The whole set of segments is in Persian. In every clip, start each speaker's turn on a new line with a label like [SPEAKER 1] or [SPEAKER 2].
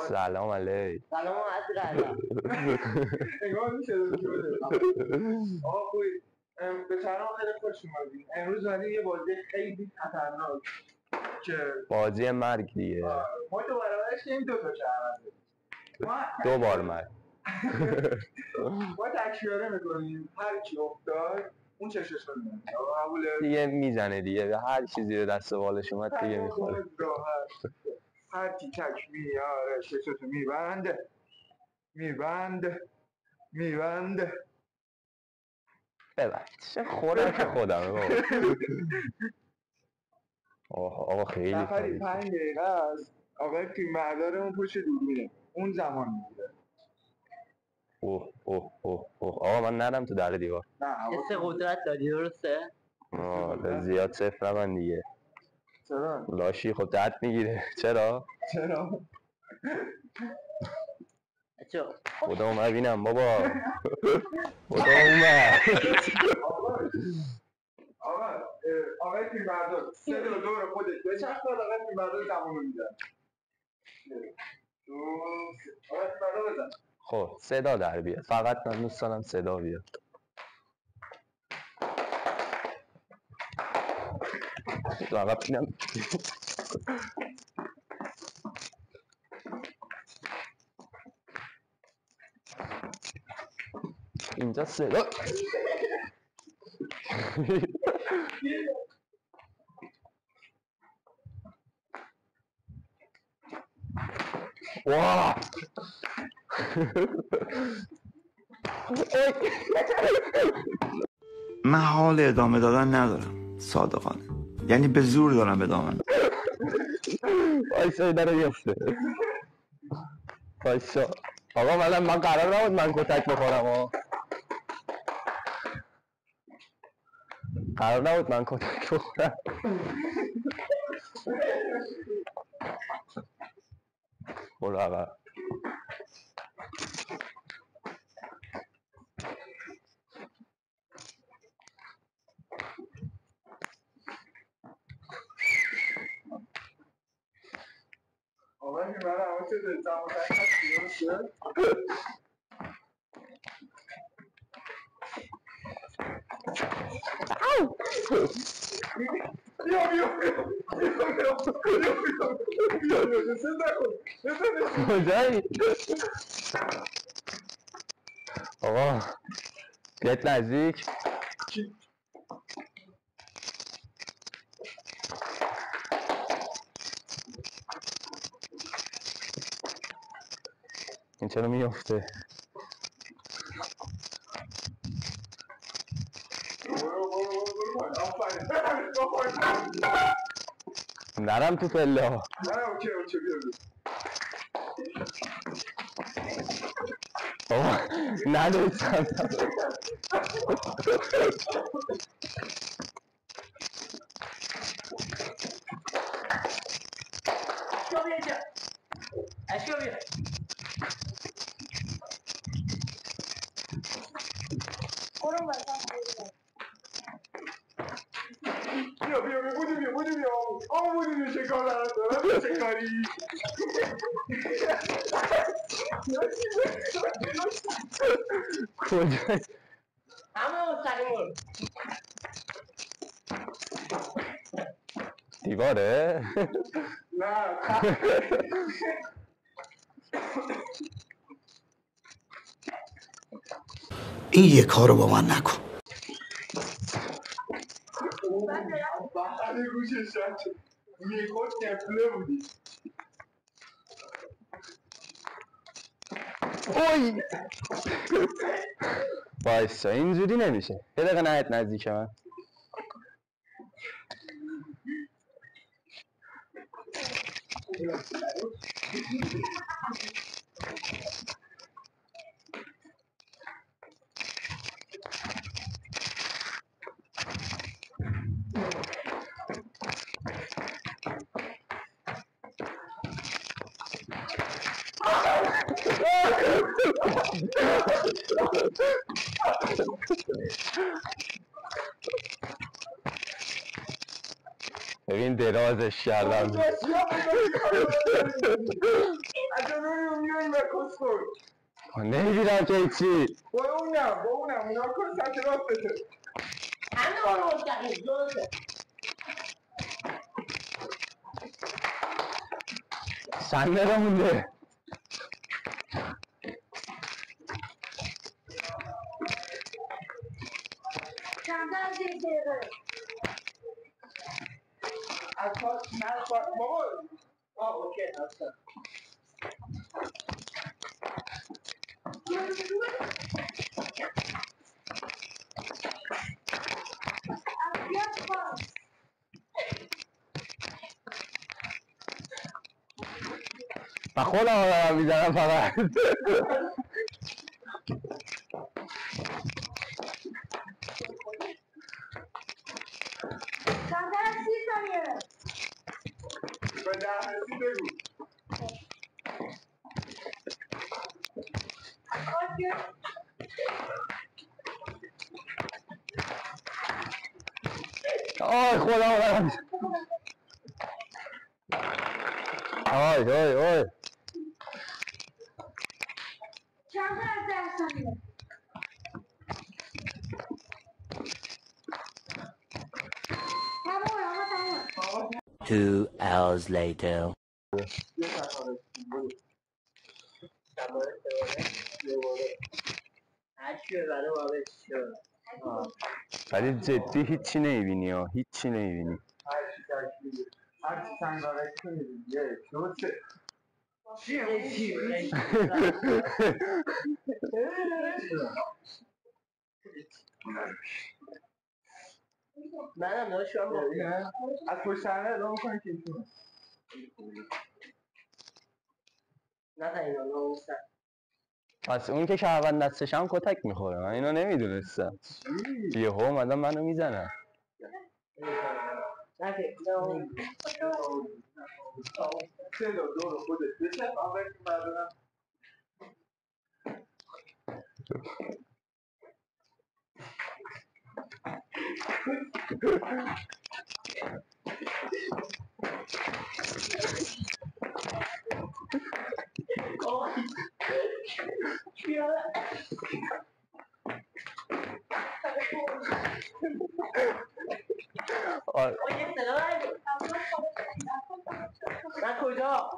[SPEAKER 1] سلام علیک.
[SPEAKER 2] سلام عزیزم.
[SPEAKER 3] نگاه میشه آقا خوبی. به ترام خیلی خوش اومدید. امروز اومدیم یه بازی خیلی خطرناک که
[SPEAKER 1] بازی مرگ دیگه.
[SPEAKER 3] ما تو برابرش کنیم دو تا شهرونده.
[SPEAKER 1] دو بار مرگ.
[SPEAKER 3] ما تکشیاره میکنیم، هر کی افتاد اون چشش رو میزنه. قبوله؟
[SPEAKER 1] دیگه میزنه دیگه، هر چیزی رو دست بالش اومد دیگه میخوره.
[SPEAKER 3] هر کی تک میاره چششو میبنده.
[SPEAKER 1] ببند چه خوراک خودمه بابا. آقا خیلی
[SPEAKER 3] نفری 5 دقیقه است آقای فیلمبردارمون پشت دوربینه اون زمان میگیره.
[SPEAKER 1] آقا من نرم تو در دیوار.
[SPEAKER 3] نه
[SPEAKER 2] حس قدرت داری درسته؟
[SPEAKER 1] زیاد صفر من دیگه.
[SPEAKER 3] چرا؟
[SPEAKER 1] لاشی خود درد میگیره. چرا؟ خدا اومد بینم بابا. خدا اومد.
[SPEAKER 3] آقای فیلمبردار 3 دور خودت بچرخ آقای فیلمبردار زمانو میدن. آقای فیلمبردار بزن.
[SPEAKER 1] خب صدا در بیاد، فقط من دوست دارم صدا بیاد. فقط بینم اینجا صدا. واه
[SPEAKER 4] من حال ادامه دادن ندارم صادقانه، یعنی به زور دارم ادامه میدم.
[SPEAKER 1] وایسا در بیفته. وایسا آقا من قرار نبود من کتک بخورم. قرار نبود من کتک بخورم. برو عقب.
[SPEAKER 3] آقای فیلمبردار اما چه دل زمان هستی درسته؟
[SPEAKER 1] کجایی؟ آقا بیاید نزدیک. این چرا میفته؟ نرم تو پله ها.
[SPEAKER 3] نه اوکی بیا.
[SPEAKER 1] بابا ندویستم.
[SPEAKER 3] بودی چه کار دارم چه کاری
[SPEAKER 1] کجایی؟
[SPEAKER 2] همه مستقیم
[SPEAKER 1] دیواره؟
[SPEAKER 3] نه
[SPEAKER 4] این یه کارو با من نکن.
[SPEAKER 3] بخلی گوشش شد میخود تفله بودی.
[SPEAKER 1] اوی بایستا اینجوری نمیشه. یه دقیقه نهت نزدیک من. ببین درازش کردم.
[SPEAKER 3] از جلوی میای و کس کن.
[SPEAKER 1] نمیبینم که هیچی.
[SPEAKER 3] با اونم اونا کن سمت راستته.
[SPEAKER 2] همه رو مستقیم درسته.
[SPEAKER 1] چند دقیقه مونده؟
[SPEAKER 5] کمتر از 1 دقیقه.
[SPEAKER 3] از پاس بابا.
[SPEAKER 2] اوکی هستم.
[SPEAKER 1] و خودم رو دارم میزنم فقط.
[SPEAKER 5] کمتر از 30 ثانیه.
[SPEAKER 3] به 10 رسید بگو.
[SPEAKER 1] آی خودم رو دارم میزنم. آی
[SPEAKER 5] کمتر از 10 ثانیه. تمام.
[SPEAKER 2] 2 hours later.
[SPEAKER 1] ولی جدی هیچی نمیبینی ها، هیچی نمیبینی.
[SPEAKER 3] هرچی سنگاره کنید. 1 2 3. چیه؟
[SPEAKER 2] منم داشتم
[SPEAKER 3] از پشت صحنه ادامه کنید که ایشونه.
[SPEAKER 2] نه تا اینا ناموسن.
[SPEAKER 1] پس اون که شهروند دستش هم کتک میخوره، من اینو نمیدونستم. یهو اومدن منو میزنن.
[SPEAKER 3] سه دور خودت بچه آقای که بردارم.
[SPEAKER 2] من کجا؟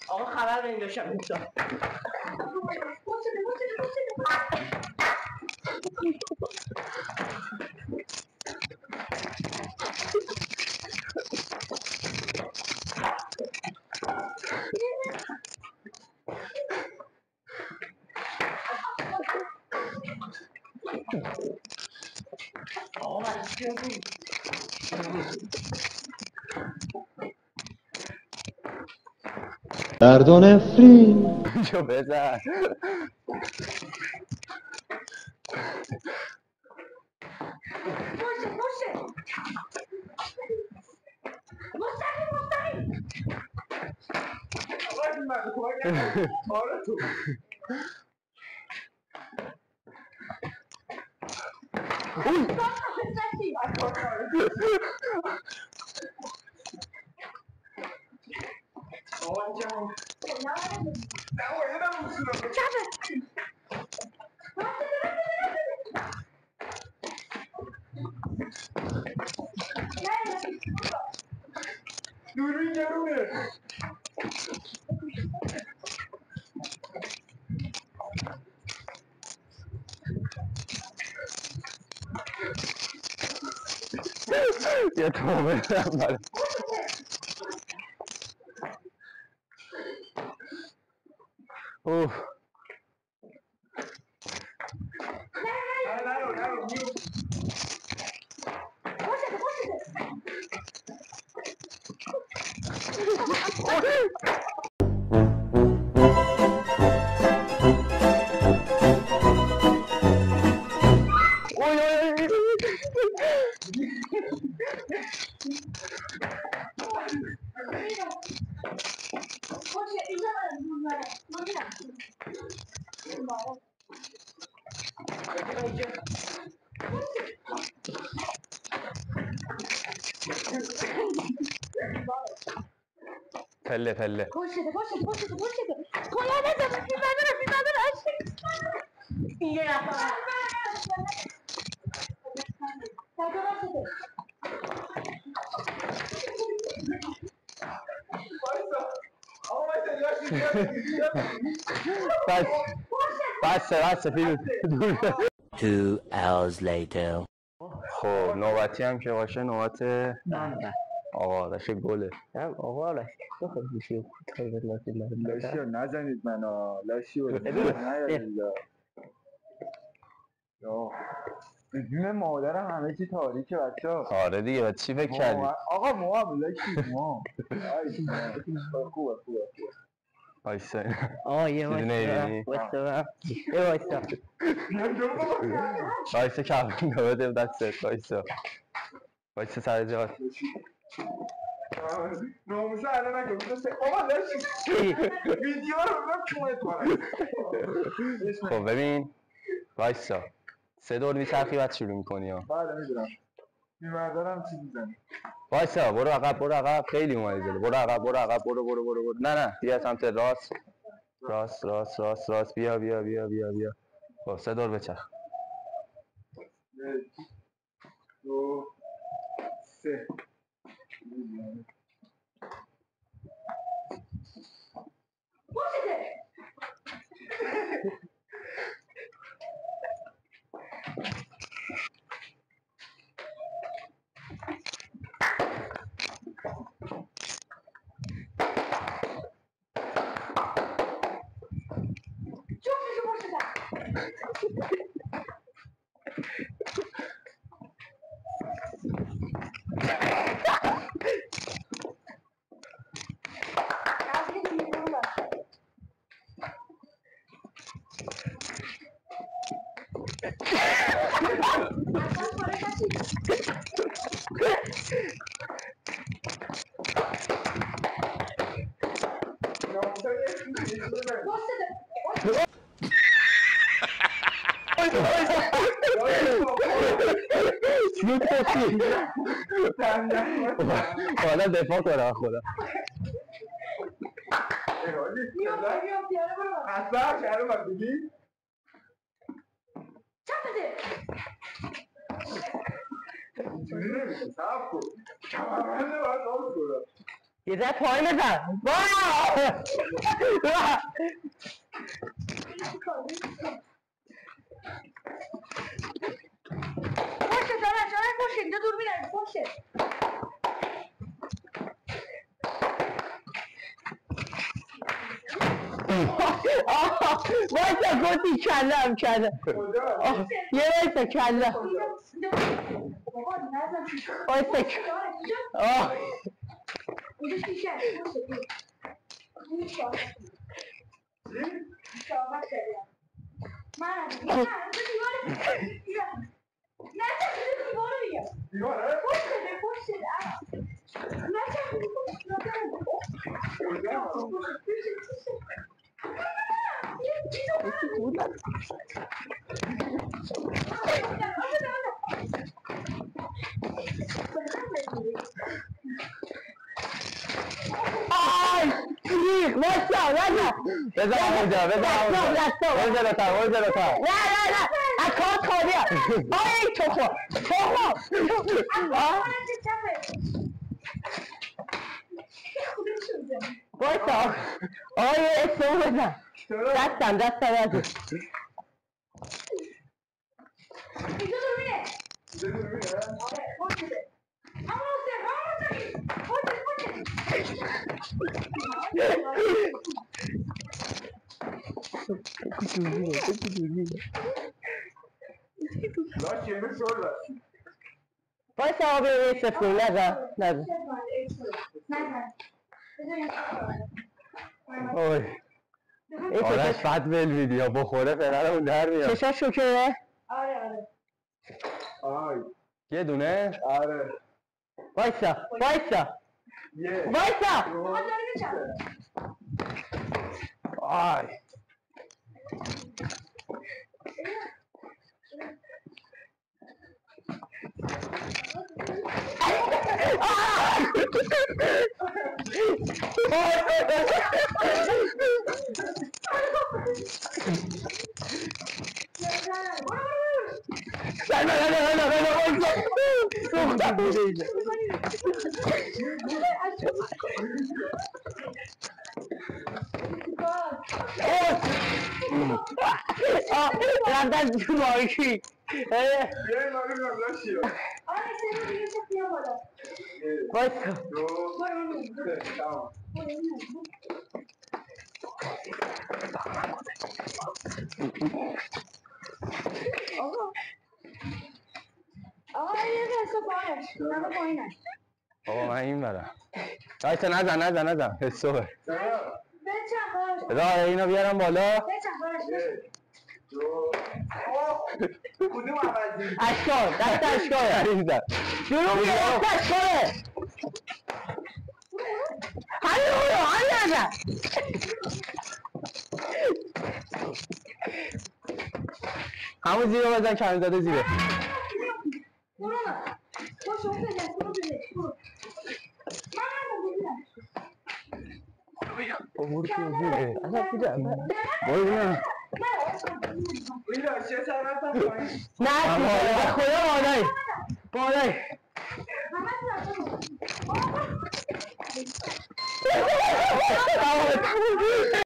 [SPEAKER 2] آقا خبر به این داشتم میتونم آقا من چیه بود
[SPEAKER 6] درد و نفرین
[SPEAKER 1] جو بزن.
[SPEAKER 3] آره تو دوربین گرونه
[SPEAKER 1] یه تومه بدم برای اوه
[SPEAKER 3] نرو
[SPEAKER 1] پله
[SPEAKER 2] یه نفر
[SPEAKER 1] بسه پیروز
[SPEAKER 6] 2 hours later.
[SPEAKER 1] خب نوبتی هم که باشه نوبت آقا آرش گله
[SPEAKER 2] آقا آرش تو خیلی میشه کوتاه به
[SPEAKER 3] لاشی رو نزنید منو لاشی رو بدون مادرم همه چی تاریکه بچه ها
[SPEAKER 1] آره دیگه بعد چی فکر کردی؟
[SPEAKER 3] آقا موام لاشی موام خوبه
[SPEAKER 1] وایسا
[SPEAKER 2] آه یه
[SPEAKER 1] وایسا کفن رو بده دستت وایسا سر جات
[SPEAKER 3] ناموسه الان نگم آقا لاشی ویدیو رو بودم کمت کنم
[SPEAKER 1] خب ببین وایسا 3 دور میچرخی بعد شروع میکنی ها
[SPEAKER 3] بله میدونم میمردارم چی میزنی
[SPEAKER 1] وایسا برو عقب خیلی اومدی جلو برو عقب برو نه بیا سمت راست بیا خب 3 دور بچرخ
[SPEAKER 3] 1 2 3
[SPEAKER 1] حالا دفاع کنم خدا
[SPEAKER 3] اصلا شهر رو بگی اینجوری نمیشه صاف کن کمربنده باید آف کنم
[SPEAKER 2] یه ذره پایین بزن باشه اینجا دور میرم باشه وایسا گفتی کلم یه وایسا کلم وایسا نه از کارت خالیه آی تو بایستا آی اسمو بزن دستم از اینجا دور میره
[SPEAKER 3] لاش یه سر لاش
[SPEAKER 1] باید صاحب یه صفر نزن نزن اوی آرش فت ول ویدیو بخوره فرارمون در میاد چشاش شکره؟
[SPEAKER 5] آره
[SPEAKER 3] آی
[SPEAKER 1] یه دونه؟
[SPEAKER 3] آره
[SPEAKER 1] وایسا
[SPEAKER 3] یه
[SPEAKER 1] وایسا آی رفتن تو مارکی
[SPEAKER 3] یه ناری لاش یا
[SPEAKER 5] آره سه دیگه چه بیا بالا
[SPEAKER 1] وایسا
[SPEAKER 3] دو سه تمام
[SPEAKER 5] آقا یه دسته پایش نمه پایینش
[SPEAKER 1] بابا من این برم وایسا نزن حسوه
[SPEAKER 5] بچن باش
[SPEAKER 1] بذار اینو بیارم بالا
[SPEAKER 5] بچن باش
[SPEAKER 3] دو کدوم عوضی؟
[SPEAKER 1] اشکال دست اشکاله عزیزم شروع میگه دست اشکاله همین نزن همون زیره بزن کمی داده زیره
[SPEAKER 5] برو باش اون بزن برو
[SPEAKER 1] برو زیره اصلا کجا برو بینم
[SPEAKER 3] این لاش یه سر رفتم پایین
[SPEAKER 1] نه خدا بالای